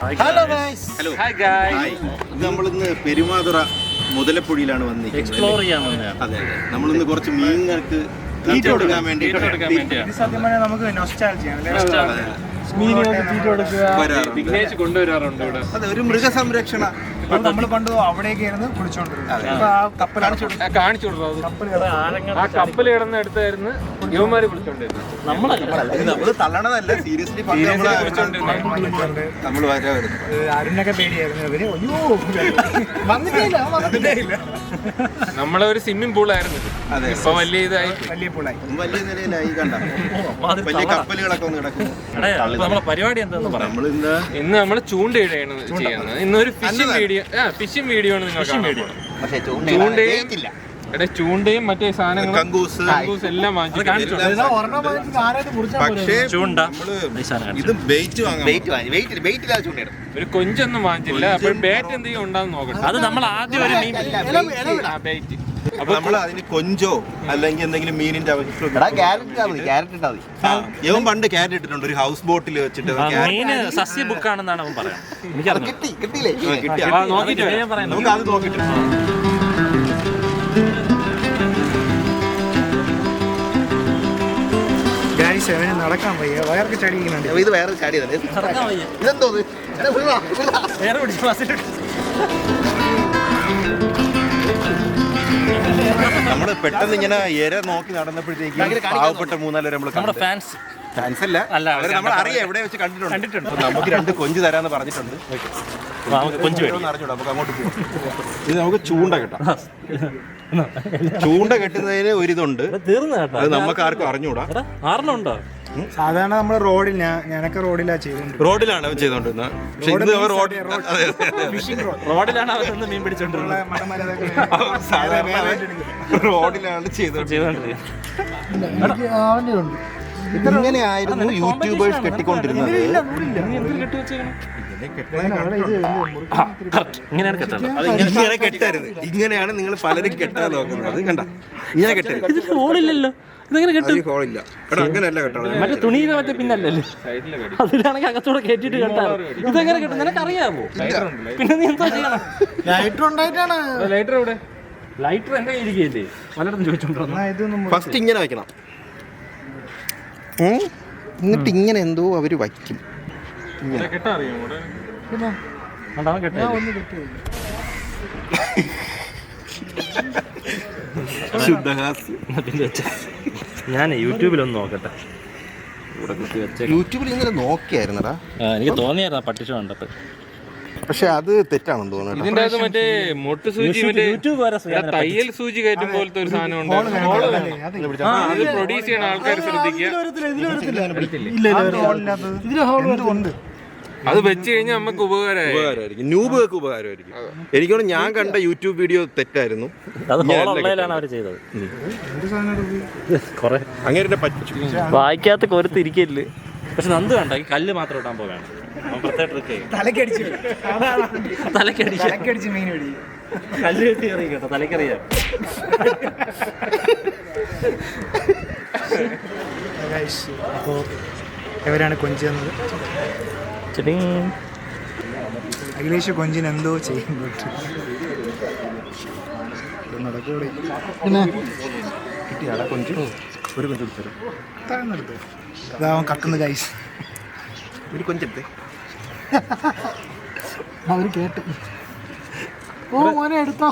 Hello guys. Hi guys. നമ്മളിന്ന് പെരുമാതുറ മുതലപ്പുഴയിലാണ് വന്നിരിക്കുന്നത്. Explore ചെയ്യാൻ വന്നതാണ്. അതെ, നമ്മളിന്ന് കുറച്ച് മീനുകൾക്ക് തീറ്റ കൊടുക്കാൻ വേണ്ടി സത്യം പറഞ്ഞാൽ നമുക്ക് നൊസ്റ്റാൾജിയാണ്. വിഘ്നേഷ് കൊണ്ടുവരാറുണ്ട് ഇവിടെ. അതെ, ഒരു മൃഗസംരക്ഷണ. നമ്മൾ പണ്ട് അവിടേക്ക് ആയിരുന്നു കുളിച്ചോണ്ടിരുന്നത്. കാണിച്ചു കൊടുക്കും. ആ കപ്പൽ കിടന്ന് എടുത്തായിരുന്നു യുവമാര് വിളിച്ചോണ്ടിരുന്നത്. നമ്മള് തള്ളണതല്ല, സീരിയസ്ലി നമ്മൾ വരാമായിരുന്നു. അരുണൊക്കെ പേടിയായിരുന്നു. അവര് വന്നിട്ടില്ല. നമ്മളെ ഒരു സ്വിമ്മിംഗ് പൂളായിരുന്നു. അതെ, ഇപ്പൊ വലിയ ഇതായി, വലിയ പൂളായി, വലിയ നിലയിലായി. കണ്ട വലിയ കപ്പലുകളൊക്കെ ഒന്ന് കിടക്കും. നമ്മളെ പരിപാടി എന്താന്ന് പറയാം. ഇന്ന് നമ്മൾ ചൂണ്ടയിടുകയാണ് ചെയ്യുന്നത്. ഇന്നൊരു ഫിഷിംഗ് വീഡിയോ ആണ് നിങ്ങൾ കാണുന്നത്. ചൂണ്ടയും മറ്റേ സാധനങ്ങളും കങ്കൂസ് എല്ലാം വാങ്ങിച്ചു. പക്ഷേ ഇത് ഒരു കൊഞ്ചൊന്നും വാങ്ങിച്ചില്ല. അപ്പോൾ ബാറ്റ് എന്തെങ്കിലും ഉണ്ടാകുന്ന നോക്കട്ടെ. അത് നമ്മൾ ആദ്യം ഒരു മീൻ ബാറ്റ്. അപ്പൊ നമ്മൾ അതിന് കൊഞ്ചോ അല്ലെങ്കിൽ എന്തെങ്കിലും മീനിന്റെ ഇവൻ പണ്ട് ക്യാരറ്റ് ഇട്ടിട്ടുണ്ട് ഒരു ഹൗസ് ബോട്ടിൽ വെച്ചിട്ട്. മീന് സസ്യ ബുക്കാണെന്നാണ് അവൻ പറയാം. നമുക്ക് അത് നോക്കിട്ട് ഗൈസ്, അവന് നടക്കാൻ വയ്യ, വയർക്ക് ചടിക്കുന്നുണ്ട്. ഇത് വേറെ ചാടിയതല്ലേ? ഇതെന്തോ നമ്മള് പെട്ടെന്ന് ഇങ്ങനെ ഇര നോക്കി നടന്നപ്പോഴത്തേക്കും പാവപ്പെട്ട മൂന്നാല് നമ്മള് ഫാൻസ് അല്ല, നമ്മൾ അറിയാം എവിടെ വെച്ച് കണ്ടിട്ടുണ്ട്. നമുക്ക് 2 കൊഞ്ച് തരാന്ന് പറഞ്ഞിട്ടുണ്ട്. അറിഞ്ഞൂടാ, നമുക്ക് അങ്ങോട്ട് പോകാം. ഇത് നമുക്ക് ചൂണ്ട കെട്ടാം. ചൂണ്ട കെട്ടുന്നതിന് ഒരിതുണ്ട്, അത് നമുക്ക് ആർക്കും അറിഞ്ഞൂടാ. സാധാരണ നമ്മള് റോഡിൽ, ഞാനൊക്കെ റോഡിലാണ് ചെയ്തോണ്ട്, റോഡിലാണ് അവൻ ചെയ്തോണ്ടിരുന്നത്. പക്ഷെ ഇന്ന് അവൻ റോഡിലാണ് അവൻ മീൻ പിടിച്ചോണ്ടിരുന്നത്. റോഡിലാണ് ചെയ്തോണ്ടിരുന്നത്. ഇങ്ങനെയായിരുന്നു യൂട്യൂബേഴ്സ് കെട്ടിക്കൊണ്ടിരുന്നത്. ഇങ്ങനെ കെട്ടരുത്. ഇങ്ങനെയാണ് നിങ്ങൾ പലരും കെട്ടാൻ നോക്കുന്നത്. കണ്ട, ഇങ്ങനെ കെട്ടരുത്. ഹോളില്ലല്ലോ, ഇതെങ്ങനെ കെട്ടും? ഹോളില്ല. എടാ, അങ്ങനെയല്ല കെട്ടണം. മറ്റേ തുണിയുടെ മറ്റേ പിന്നല്ലല്ലോ, അതിലാണെങ്കിൽ അകത്തോടെ കയറ്റിട്ട് കെട്ടാറ്. ഇതെങ്ങനെ കെട്ടും നിനക്കറിയാമോ? പിന്നെ നീ എന്താ ചെയ്യണം? ലൈറ്റർ ഉണ്ടായിട്ടാണ്. ലൈറ്റർ എവിടെ? ലൈറ്റർ എന്റെ കയ്യിരിക്കല്ലേ, പലയിടത്തും ചോദിച്ചോണ്ടിരുന്നു. ഫസ്റ്റ് ഇങ്ങനെ വയ്ക്കണം, എന്നിട്ട് ഇങ്ങനെ എന്തോ അവര് വയ്ക്കും. ഞാൻ യൂട്യൂബിലൊന്ന് നോക്കട്ടെ. യൂട്യൂബിൽ ഇങ്ങനെ നോക്കിയായിരുന്നടാ, എനിക്ക് തോന്നിയായിരുന്നു പട്ടിഷ കണ്ടത്. പക്ഷെ അത് തെറ്റാണെന്ന് തോന്നുന്നു. ഇതിന്റെ അകത്ത് മറ്റേ മൊട്ട് സൂചി, മറ്റേ തയ്യൽ സൂചി കയറ്റും പോലത്തെ ഒരു സാധനം ഉണ്ട്. അത് പ്രൊഡ്യൂസ് ചെയ്യണ ആൾക്കാർ ശ്രദ്ധിക്കുക. അത് വെച്ച് കഴിഞ്ഞാൽ നമുക്ക് ഉപകാരമായിരിക്കും, ന്യൂബുകൾക്ക് ഉപകാരമായിരിക്കും. എനിക്കോട് ഞാൻ കണ്ട യൂട്യൂബ് വീഡിയോ തെറ്റായിരുന്നു. അങ്ങനെ പറ്റിച്ചു. വായിക്കാത്ത കൊരുത്തിരിക്കല്. പക്ഷെ നന്ദു വേണ്ട, ഈ കല്ല് മാത്രം ഇടാൻ പോവാണ്. തലക്കടിച്ച് മീൻ പിടി. കല്ല് കെട്ടി അറിയും കേട്ടോ, തലക്കറിയാം. അപ്പോൾ എവരാണ് കൊഞ്ച് തന്നത്? അഖിലേഷ് കൊഞ്ചിന് എന്തോ ചെയ്യുന്നുണ്ട്. നടക്കൂടെ കിട്ടിയാടാ കൊഞ്ച്? ഒരു കൊഞ്ച് എടുത്തരും, താഴ്ന്നെടുത്ത്. അതാവൻ കക്കുന്നു ഗൈസ്. ഒരു കൊഞ്ചെടുത്ത് അവര് കേട്ട്. ഓ മോനെ എടുത്തോ.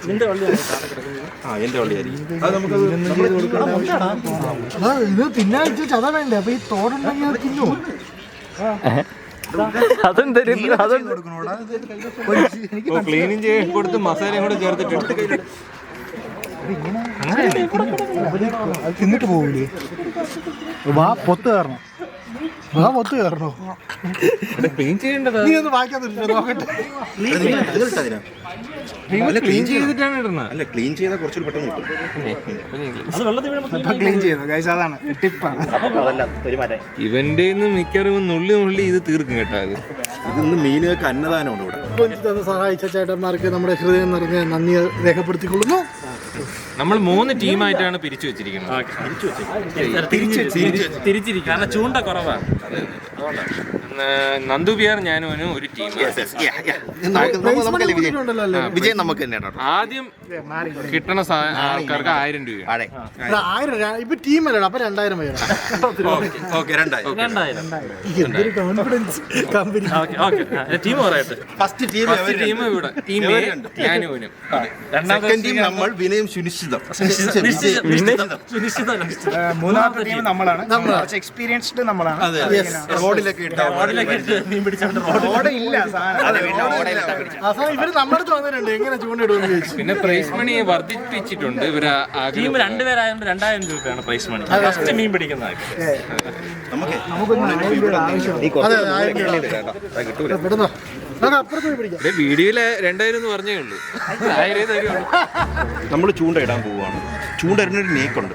നിന്റെ വള്ളിയാണ്. എന്റെ വള്ളിയായിരിക്കും. ഇത് തിന്നാഴ്ച ചത വേണ്ടേ? അപ്പൊ ഈ തോടുണ്ടെങ്കിൽ അത് തിന്നു. ക്ലീനിങ് ചെയ്ത് കൊടുത്ത് മസാലയും കൂടെ ചേർത്തിട്ട് തിന്നിട്ട് പോകൂലേ? വാ പൊത്ത് കയറണം, വാ പൊത്ത് കയറണോ? ക്ലീൻ ചെയ്യേണ്ടത്. നീ ഒന്ന് വായിക്കാതെ നോക്കട്ടെ. ക്ലീൻ ചെയ്തിട്ടാണ് ഇടുന്നത്. അല്ല, ക്ലീൻ ചെയ്താൽ കുറച്ചുകൂടി പെട്ടെന്ന് കിട്ടും. ക്ലീൻ ചെയ്തു ഗൈസ്, അതാണ് ടിപ്പാണ്. ഇവന്റെ മിക്കറും നുള്ളി ഇത് തീർക്കും കേട്ടോ. ഇന്ന് മീനുകൾക്ക് അന്നദാനമുണ്ട് ഇവിടെ. കൊഞ്ച് തന്ന് സഹായിച്ച ചേട്ടന്മാർക്ക് നമ്മുടെ ഹൃദയം നിറഞ്ഞ നന്ദി രേഖപ്പെടുത്തിക്കൊള്ളുന്നു. നമ്മൾ 3 ടീമായിട്ടാണ് പിരിച്ചു വെച്ചിരിക്കുന്നത്. തിരിച്ചിരിക്കും, കാരണം ചൂണ്ട കുറവാണ്. നന്ദുബിയാർ ഞാനും ഒരു ടീം. വിജയം നമുക്ക് തന്നെയാണ്. ആദ്യം കിട്ടണ ആൾക്കാർക്ക് 1000 രൂപയാണ്. 1000 ഇപ്പൊ ടീമല്ലടാ, അപ്പൊ 2000 ഓക്കെ 2000 കോൺഫിഡൻസ് കമ്പനി. ടീം പറയട്ടെ. ഫസ്റ്റ് ടീം ഇവിടെ ടീം ഞാനും. രണ്ടാമത്തെ ടീം നമ്മൾ വിനയം സുനിശ്ചിതം. മൂന്നാമത്തെ ടീം നമ്മളാണ്. എക്സ്പീരിയൻസ്ഡ് നമ്മളാണ്. റോഡിലൊക്കെ മീൻ പിടിച്ചോണ്ട് ഇവര് നമ്മുടെ അടുത്ത് വന്നിട്ടുണ്ട് എങ്ങനെ ചൂണ്ടിടുമെന്ന് ചോദിച്ചു. പിന്നെ പ്രൈസ് മണി വർദ്ധിപ്പിച്ചിട്ടുണ്ട് ഇവര്. ടീം 2 പേരായതുകൊണ്ട് 2000 രൂപയാണ് പ്രൈസ് മണി. ഫസ്റ്റ് മീൻ പിടിക്കുന്നത് വീഡിയോയില് 2000 എന്ന് പറഞ്ഞേ ഉള്ളൂ. 1000 തരുള്ളൂ. നമ്മൾ ചൂണ്ടയിടാൻ പോവുകയാണ്. ചൂണ്ടയിടുന്നൊരു നീക്കുണ്ട്.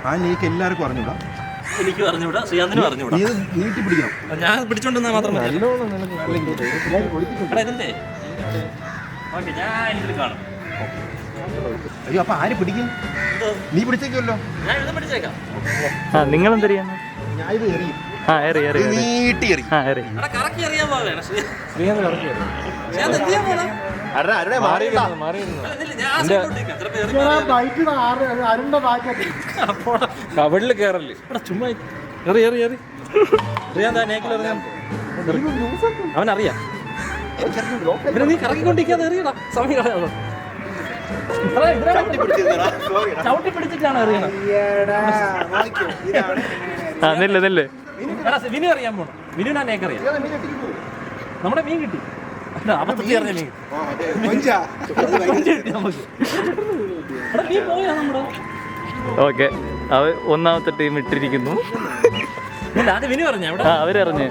ആ നീക്ക് എല്ലാവർക്കും അറിഞ്ഞൂടാ. എനിക്ക് പറഞ്ഞുകൂടാ, ശ്രീകാന്തിനും പറഞ്ഞുകൂടാ. നീട്ടി പിടിക്കണം. ഞാൻ പിടിച്ചോണ്ടെന്നാ മാത്രം ഇതിന്റെ ഞാൻ ഇതിൽ കാണും. അയ്യോ, അപ്പൊ ആര് പിടിക്കും? നീ പിടിച്ചേക്കുമല്ലോ. ഞാൻ ഇത് പിടിച്ചേക്കാം. നിങ്ങൾ എന്തറിയാം? ഞാൻ ഇത് എറിയും. നീട്ടി എറിയും. കറക്കി അറിയാൻ പോവുകയാണ്. കബഡില് കേറല് ചുമ്മാ അവനറിയാം. പിന്നെ നീ കറക്കിക്കൊണ്ടിരിക്കാതെ എറിയടാ. സമയം കളയാമോ? ചവിട്ടി പിടിച്ചിട്ടാണ് എറിയണം. വിനു അറിയാൻ പോണം. വിനു ഞാൻ നേക്കറിയാം. നമ്മുടെ മീൻ കിട്ടി. അബദ്ധത്തിൽ അറിഞ്ഞ മീൻ പോയാ നമ്മുടെ. ഓക്കെ, ഒന്നാമത്തെ ടീം ഇട്ടിരിക്കുന്നു. അത് വിനു പറഞ്ഞ അവരറിഞ്ഞ്.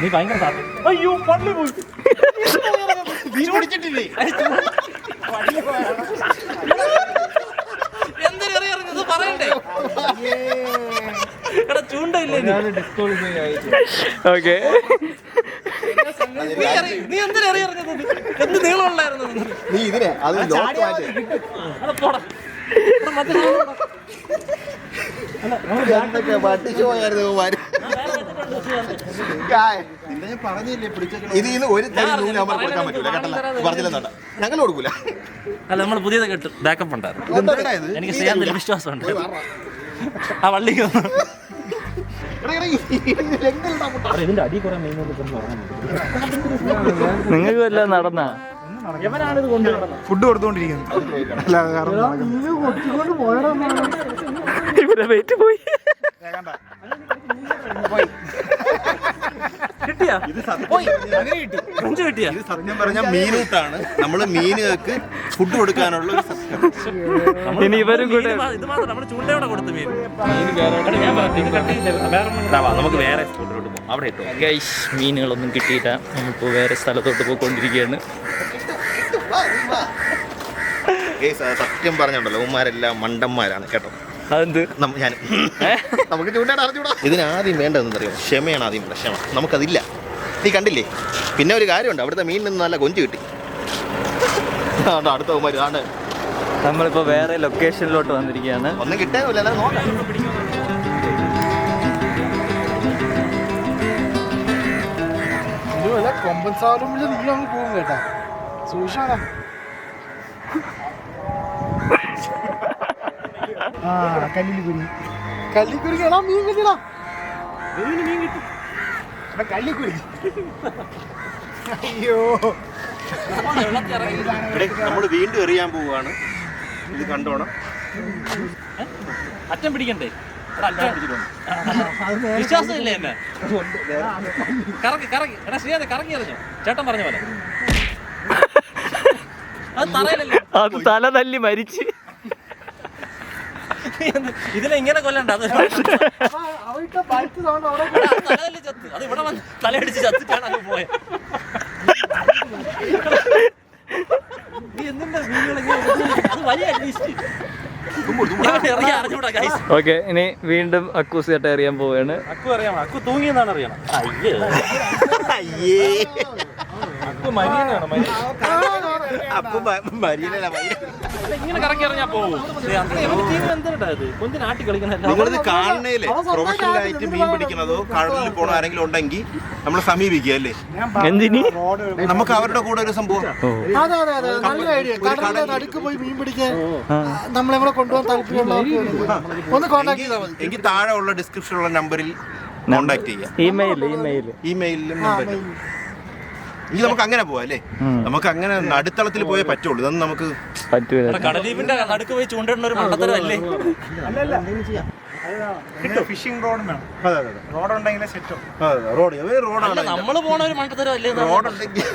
നീ ഭയങ്കര സാധനം. അയ്യോ, പള്ളി പോയി. എന്തിനറിയാറുന്നത് പറയണ്ടേ? എടാ ചൂണ്ടയില്ലേ? ഓക്കെ, നീ എന്തിനാ അറിയാറുന്നത്? എന്ത് നീളമുള്ളായിരുന്നു നീ ഇതിനെ അത് പോടാ. ഇതിന്ന് ഒരു കൊടുക്കാൻ പറ്റൂല. പറഞ്ഞില്ല, ഞങ്ങൾ കൊടുക്കൂല. അല്ല, നമ്മൾ പുതിയത് കേട്ടു. ബാക്കപ്പ് ഉണ്ടായിരുന്നു. എനിക്ക് ശ്രീകാന്തിൽ വിശ്വാസമുണ്ട്. ആ വള്ളിക്ക് ഇതിന്റെ അടി കുറെ മീൻ നിങ്ങൾക്ക് വല്ല നടന്നാ? എവനാണിത് കൊണ്ടുവരുന്നത്? ഫുഡ് കൊടുത്തോണ്ടിരിക്കുന്നു. ഇവിടെ വെയിറ്റ് പോയി. കിട്ടിയാ? കിട്ടിയാ? ഇത് സത്യം പറഞ്ഞാൽ മീനൂട്ടാണ്. നമ്മള് മീനുകൾക്ക് ഫുഡ് കൊടുക്കാനുള്ള ഒരു സിസ്റ്റം. ഇനി ഇവരും കൂടെ ഇത് മാത്രം നമ്മുടെ ചൂണ്ടയോടെ കൊടുത്തു മീൻ. നമുക്ക് വേറെ സ്പോട്ടിലോട്ട് പോകാം. അവിടെ ഇട്ടോ ഗൈസ്, മീനുകളൊന്നും കിട്ടിയില്ല. നമ്മളിപ്പോൾ വേറെ സ്ഥലത്തോട്ട് പോയിക്കൊണ്ടിരിക്കുകയാണ്. സത്യം പറഞ്ഞുണ്ടല്ലോ, ഉമ്മാരെല്ലാം മണ്ടന്മാരാണ് കേട്ടോ. അതെന്ത്? ഞാൻ നമുക്ക് ചൂണ്ടയുടെ അറിഞ്ഞൂടാ. ഇതിനാദ്യം വേണ്ടതെന്ന് അറിയാം, ക്ഷമയാണ് ആദ്യം. ക്ഷമ നമുക്കതില്ല. നീ കണ്ടില്ലേ? പിന്നെ ഒരു കാര്യമുണ്ട്, അവിടുത്തെ മീൻ നിന്ന് നല്ല കൊഞ്ച് കിട്ടി. അടുത്ത ഉമ്മാര് ആണ്. നമ്മളിപ്പോൾ വേറെ ലൊക്കേഷനിലോട്ട് വന്നിരിക്കുകയാണ്. ഒന്നും കിട്ടാനില്ല, നോക്കാം. കൊമ്പൻ സാറും നീളങ്ങ് പോകും കേട്ടാ. സൂക്ഷിച്ചാണ്. കല്ലിക്കുരുക്കണോ മീൻ കിട്ടിയടാ. മീൻ കിട്ടി. കല്ലിക്കുരി. അയ്യോ, നമ്മൾ വീണ്ടും എറിയാൻ പോവുകയാണ്. ഇത് കണ്ടോണം. അറ്റം പിടിക്കണ്ടേ? വിശ്വാസം ഇല്ലേ എന്നെ? കറക്കി കറക്കി. എടാ ശ്രീയാതെ കറക്കി എറിഞ്ഞോ? ചേട്ടൻ പറഞ്ഞ പോലെ. അത് തറയിലല്ലേ? അത് തല തല്ലി മരിച്ച്. ഇതിനെ ഇങ്ങനെ കൊല്ലണ്ട. അത് തലതല്ലി ചത്ത്. അത് ഇവിടെ വന്ന് തലയടിച്ച് ചത്തിട്ടാണ് അങ്ങ് പോയത്. അത് വലിയ അറ്റ്ലീസ്റ്റ് ഓക്കെ, ഇനി വീണ്ടും അക്കൂസ് ചേട്ടൻ അറിയാൻ പോവുകയാണ്. അക്കു അറിയാമോ? അക്കു തൂങ്ങിയെന്നാണ് അറിയണം. അയ്യേ, അപ്പൊ മരിയനാണ്. ഇങ്ങനെ കറക്കി ഇറങ്ങിയാ പോകും. കൊഞ്ച് നാട്ടി കളിക്കണ നിങ്ങളിത് കാണണേലേ പ്രൊഫഷണൽ ആയിട്ട് മീൻ പിടിക്കണതോ കടലിൽ പോണ ആരെങ്കിലും ഉണ്ടെങ്കിൽ നമ്മളെ സമീപിക്കുക അല്ലേ? എന്തിന്? നമുക്ക് അവരുടെ കൂടെ ഒരു സംഭവം അതെ അതെ അതെ നല്ല ഐഡിയ. കടലിന്റെ നടുക്ക് പോയി മീൻ പിടിക്കാൻ നമ്മളെ കൂടെ കൊണ്ടുപോകാൻ താല്പര്യമുള്ളവർക്ക് ഒന്ന് കോൺടാക്ട് ചെയ്താൽ മതി. എനിക്ക് താഴെ ഉള്ള ഡിസ്ക്രിപ്ഷനുള്ള നമ്പറിൽ കോൺടാക്ട് ചെയ്യാം. ഇമെയിലും നമ്പറിലും ഇനി നമുക്ക് അങ്ങനെ പോവാം അല്ലേ? നമുക്ക് അങ്ങനെ നടുത്തളത്തിൽ പോയേ പറ്റുള്ളൂ. ഇതൊന്നും നമുക്ക് പറ്റൂല. കടലീപിന്റെ നടുക്ക് പോയി ചൂണ്ടിടുന്ന ഒരു മണ്ടത്തരമല്ലേ? ഫിഷിംഗ് റോഡ് വേണം. റോഡ് ഉണ്ടെങ്കിലേ സെറ്റ്. റോഡാണ് നമ്മള് പോണ ഒരു മണ്ടത്തരമല്ലേ? റോഡുണ്ടെങ്കിൽ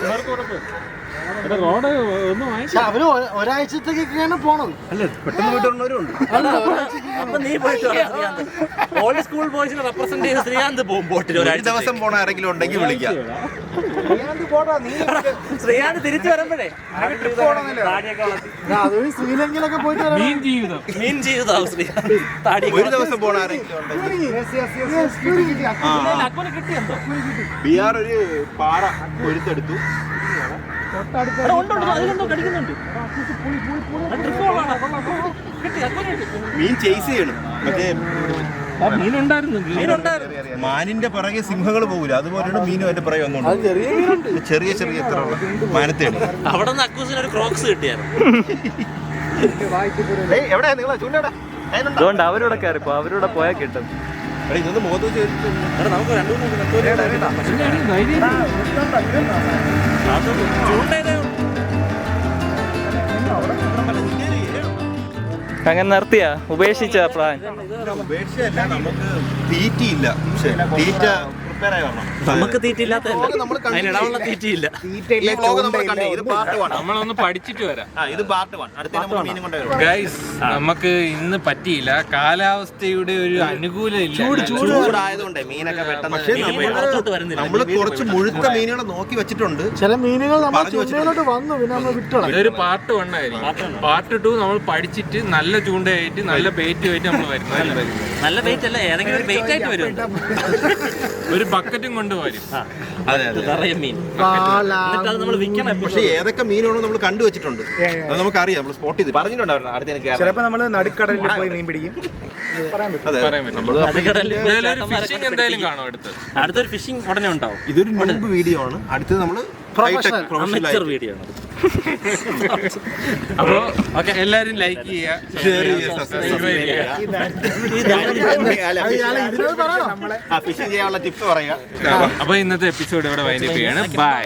റോഡ് ഒന്നും വാങ്ങിച്ചു. അവര് ഒരാഴ്ചത്തേക്കൊക്കെയാണ് പോണത്. പെട്ടെന്ന് വീട്ടുള്ളവരും ഉണ്ട്. അപ്പൊ നീ പോയിട്ട് ഓൾഡ് സ്കൂൾ ബോയ്സിനെ റെപ്രസെന്റ് ചെയ്ത് ശ്രീകാന്ത് പോകും ബോട്ടിൽ. ഒരു ദിവസം പോണ ആരെങ്കിലും ഉണ്ടെങ്കിൽ വിളിക്കാം. ശ്രീകാന്ത് തിരിച്ചു വരുമ്പോഴേ അതുവഴി ശ്രീലങ്കയിലൊക്കെ പോയിട്ട് വരാം. മീൻ ജീവിതമാവും ശ്രീകാന്ത്. ഒരു ദിവസം പോണ ആരെങ്കിലും ഉണ്ടെങ്കിൽ ബിആർ ഒരു പാറ കൊരുത്തെടുത്തു. മീൻ ചേസ് ചെയ്യണം. മറ്റേ മാനിന്റെ പിറകെ സിംഹങ്ങൾ പോകില്ല, അതുപോലെയാണ് മീനും അതിന്റെ പിറകെ ഒന്നുണ്ട്. ചെറിയ ചെറിയ എത്ര മാനത്തേണ്. അവിടെ നിന്ന് അക്കൂസിന് ഒരു ക്രോക്സ് കിട്ടിയായിരുന്നു. എവിടെയാ നിങ്ങളെ ചൂണ്ടയുടെ? അതുകൊണ്ട് അവരോടെ കയറിപ്പോ, അവരോടെ പോയാൽ കിട്ടും. ഇതൊന്ന് മുഖത്ത് നമുക്ക് അങ്ങനെ നിർത്തിയാ ഉപേക്ഷിച്ച പ്ലാൻ? ഉപേക്ഷയല്ല, നമുക്ക് തീറ്റയില്ല. തീറ്റ പ്രിപ്പയർ ആയി വരണം. നമുക്ക് തീറ്റയില്ലാത്ത അതിനിടമുള്ള തീറ്റയില്ല. നമ്മളൊന്ന് പഠിച്ചിട്ട് വരാം. ഇത് പാർട്ട് 1. അടുത്ത മീനും കൊണ്ടുവരും. ഗൈസ്, നമുക്ക് ഇന്ന് പറ്റിയില്ല. കാലാവസ്ഥയുടെ ഒരു അനുകൂലം ഇല്ല. ചൂടായതുകൊണ്ട് മീനൊക്കെ പെട്ടെന്ന് നമ്മൾ കുറച്ച് മുഴുത്ത മീനുകളെ നോക്കി വെച്ചിട്ടുണ്ട്. ചില മീനുകൾ നമ്മൾ ചൂണ്ടയിലോട്ട് വന്നു, പിന്നെ നമ്മൾ വിട്ടണം. ഇതൊരു പാർട്ട് 1 ആയിരിക്കും. പാർട്ട് 2 നമ്മൾ പഠിച്ചിട്ട് നല്ല ചൂണ്ടയായിട്ട് നല്ല ബെയ്റ്റ് ആയിട്ട് നമ്മൾ വരും. നല്ല ബെയ്റ്റ് അല്ല, ഏതെങ്കിലും ഒരു ബെയ്റ്റ് ആയിട്ട് വരും. ഒരു ബക്കറ്റും കൊണ്ടുവരും. മീൻ എന്നിട്ട് അത് നമ്മൾ വിൽക്കണം. പക്ഷെ ഏതൊക്കെ മീനാണോ നമ്മൾ കണ്ടുവച്ചിട്ടുണ്ട്, അത് നമുക്കറിയാം. നമ്മൾ സ്പോട്ട് ചെയ്ത് പറഞ്ഞിട്ടുണ്ടായിരുന്നു. അടുത്ത ചിലപ്പോ നമ്മള് നടുക്കടലിൽ പോയി മീൻ പിടിക്കും. എന്തായാലും കാണും. അടുത്തൊരു ഫിഷിംഗ് ഉടനെ ഉണ്ടാവും. ഇതൊരു മുൻപ് വീഡിയോ ആണ്. അടുത്തത് നമ്മള് വീഡിയോ ആണ്. അപ്പൊ എല്ലാരും ലൈക്ക് ചെയ്യുക, ഷെയർ ചെയ്യുക, സബ്സ്ക്രൈബ് ചെയ്യുക. ഫിഷിംഗ് ചെയ്യാനുള്ള ടിപ്സ് പറയുക. അപ്പൊ ഇന്നത്തെ എപ്പിസോഡ് ഇവിടെ വൈൻഡപ്പ് ചെയ്യാണ്. ബൈ.